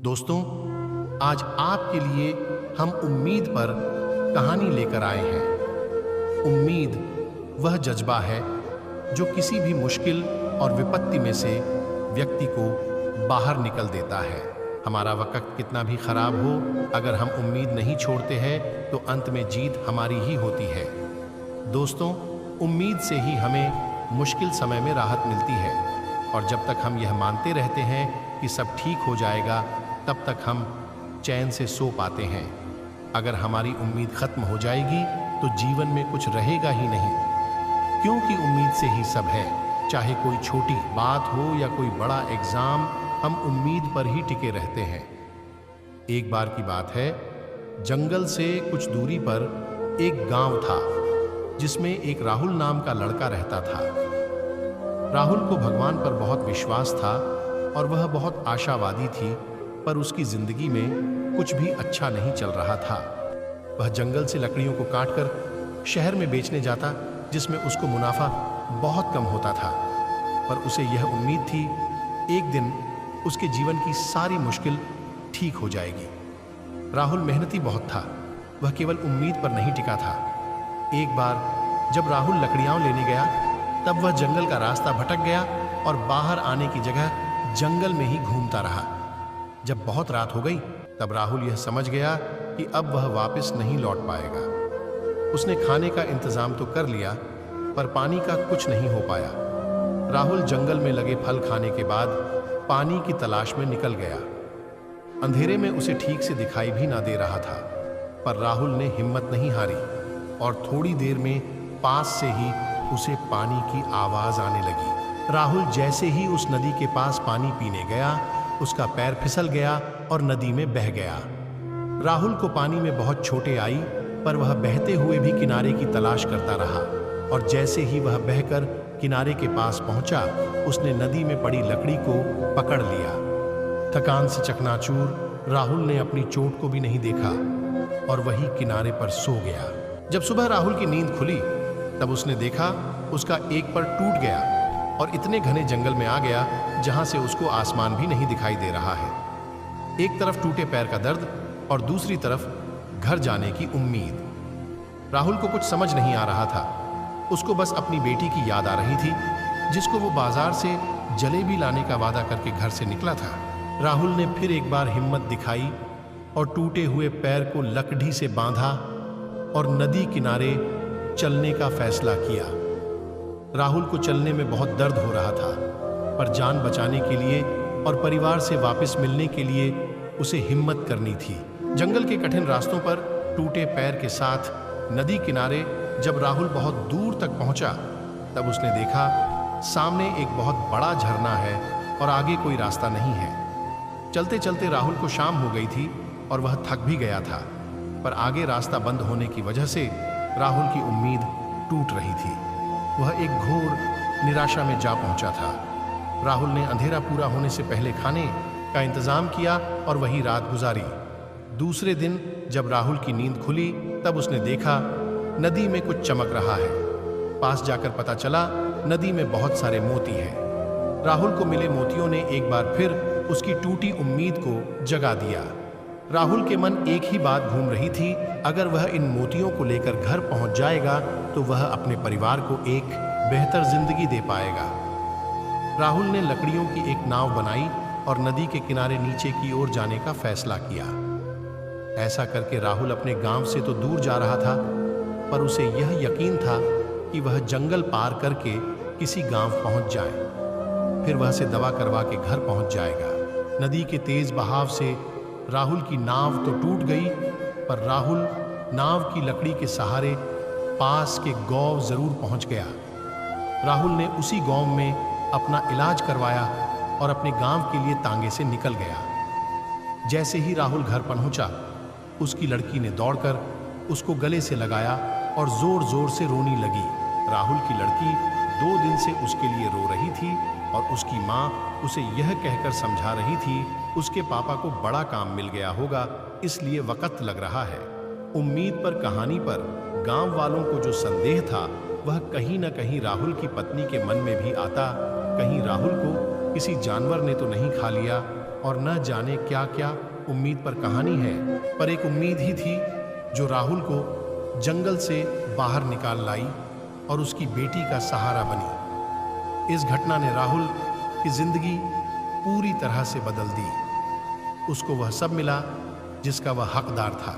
दोस्तों, आज आपके लिए हम उम्मीद पर कहानी लेकर आए हैं। उम्मीद वह जज्बा है जो किसी भी मुश्किल और विपत्ति में से व्यक्ति को बाहर निकल देता है। हमारा वक्त कितना भी खराब हो, अगर हम उम्मीद नहीं छोड़ते हैं तो अंत में जीत हमारी ही होती है। दोस्तों, उम्मीद से ही हमें मुश्किल समय में राहत मिलती है, और जब तक हम यह मानते रहते हैं कि सब ठीक हो जाएगा, तब तक हम चैन से सो पाते हैं। अगर हमारी उम्मीद खत्म हो जाएगी तो जीवन में कुछ रहेगा ही नहीं, क्योंकि उम्मीद से ही सब है। चाहे कोई छोटी बात हो या कोई बड़ा एग्जाम, हम उम्मीद पर ही टिके रहते हैं। एक बार की बात है, जंगल से कुछ दूरी पर एक गांव था जिसमें एक राहुल नाम का लड़का रहता था। राहुल को भगवान पर बहुत विश्वास था और वह बहुत आशावादी थी, पर उसकी जिंदगी में कुछ भी अच्छा नहीं चल रहा था। वह जंगल से लकड़ियों को काटकर शहर में बेचने जाता, जिसमें उसको मुनाफा बहुत कम होता था, पर उसे यह उम्मीद थी एक दिन उसके जीवन की सारी मुश्किल ठीक हो जाएगी। राहुल मेहनती बहुत था, वह केवल उम्मीद पर नहीं टिका था। एक बार जब राहुल लकड़ियां लेने गया, तब वह जंगल का रास्ता भटक गया और बाहर आने की जगह जंगल में ही घूमता रहा। जब बहुत रात हो गई, तब राहुल यह समझ गया कि अब वह वापस नहीं लौट पाएगा। उसने खाने का इंतजाम तो कर लिया, पर पानी का कुछ नहीं हो पाया। राहुल जंगल में लगे फल खाने के बाद पानी की तलाश में निकल गया। अंधेरे में उसे ठीक से दिखाई भी ना दे रहा था, पर राहुल ने हिम्मत नहीं हारी और थोड़ी देर में पास से ही उसे पानी की आवाज आने लगी। राहुल जैसे ही उस नदी के पास पानी पीने गया, उसका पैर फिसल गया और नदी में बह गया। राहुल को पानी में बहुत चोटें आई, पर वह बहते हुए भी किनारे की तलाश करता रहा, और जैसे ही वह बहकर किनारे के पास पहुंचा, उसने नदी में पड़ी लकड़ी को पकड़ लिया। थकान से चकनाचूर राहुल ने अपनी चोट को भी नहीं देखा और वही किनारे पर सो गया। जब सुबह राहुल की नींद खुली, तब उसने देखा उसका एक पैर टूट गया और इतने घने जंगल में आ गया जहां से उसको आसमान भी नहीं दिखाई दे रहा है। एक तरफ टूटे पैर का दर्द और दूसरी तरफ घर जाने की उम्मीद। राहुल को कुछ समझ नहीं आ रहा था। उसको बस अपनी बेटी की याद आ रही थी, जिसको वो बाजार से जलेबी लाने का वादा करके घर से निकला था। राहुल ने फिर एक बार हिम्मत दिखाई और टूटे हुए पैर को लकड़ी से बांधा और नदी किनारे चलने का फैसला किया। राहुल को चलने में बहुत दर्द हो रहा था, पर जान बचाने के लिए और परिवार से वापस मिलने के लिए उसे हिम्मत करनी थी। जंगल के कठिन रास्तों पर टूटे पैर के साथ नदी किनारे जब राहुल बहुत दूर तक पहुंचा, तब उसने देखा सामने एक बहुत बड़ा झरना है और आगे कोई रास्ता नहीं है। चलते चलते राहुल को शाम हो गई थी और वह थक भी गया था, पर आगे रास्ता बंद होने की वजह से राहुल की उम्मीद टूट रही थी। वह एक घोर निराशा में जा पहुंचा था। राहुल ने अंधेरा पूरा होने से पहले खाने का इंतजाम किया और वही रात गुजारी। दूसरे दिन जब राहुल की नींद खुली, तब उसने देखा नदी में कुछ चमक रहा है। पास जाकर पता चला नदी में बहुत सारे मोती हैं। राहुल को मिले मोतियों ने एक बार फिर उसकी टूटी उम्मीद को जगा दिया। राहुल के मन एक ही बात घूम रही थी, अगर वह इन मोतियों को लेकर घर पहुंच जाएगा तो वह अपने परिवार को एक बेहतर जिंदगी दे पाएगा। राहुल ने लकड़ियों की एक नाव बनाई और नदी के किनारे नीचे की ओर जाने का फैसला किया। ऐसा करके राहुल अपने गांव से तो दूर जा रहा था, पर उसे यह यकीन था कि वह जंगल पार करके किसी गांव पहुंच जाए, फिर वह से दवा करवा के घर पहुंच जाएगा। नदी के तेज बहाव से राहुल की नाव तो टूट गई, पर राहुल नाव की लकड़ी के सहारे पास के गांव जरूर पहुंच गया। राहुल ने उसी गांव में अपना इलाज करवाया और अपने गांव के लिए तांगे से निकल गया। जैसे ही राहुल घर पहुंचा, उसकी लड़की ने दौड़कर उसको गले से लगाया और जोर जोर से रोने लगी। राहुल की लड़की 2 दिन से उसके लिए रो रही थी और उसकी माँ उसे यह कहकर समझा रही थी उसके पापा को बड़ा काम मिल गया होगा, इसलिए वक्त लग रहा है। उम्मीद पर कहानी पर गांव वालों को जो संदेह था, वह कहीं न कहीं राहुल की पत्नी के मन में भी आता। कहीं राहुल को किसी जानवर ने तो नहीं खा लिया और न जाने क्या क्या उम्मीद पर कहानी है, पर एक उम्मीद ही थी जो राहुल को जंगल से बाहर निकाल लाई और उसकी बेटी का सहारा बनी। इस घटना ने राहुल की जिंदगी पूरी तरह से बदल दी। उसको वह सब मिला जिसका वह हकदार था।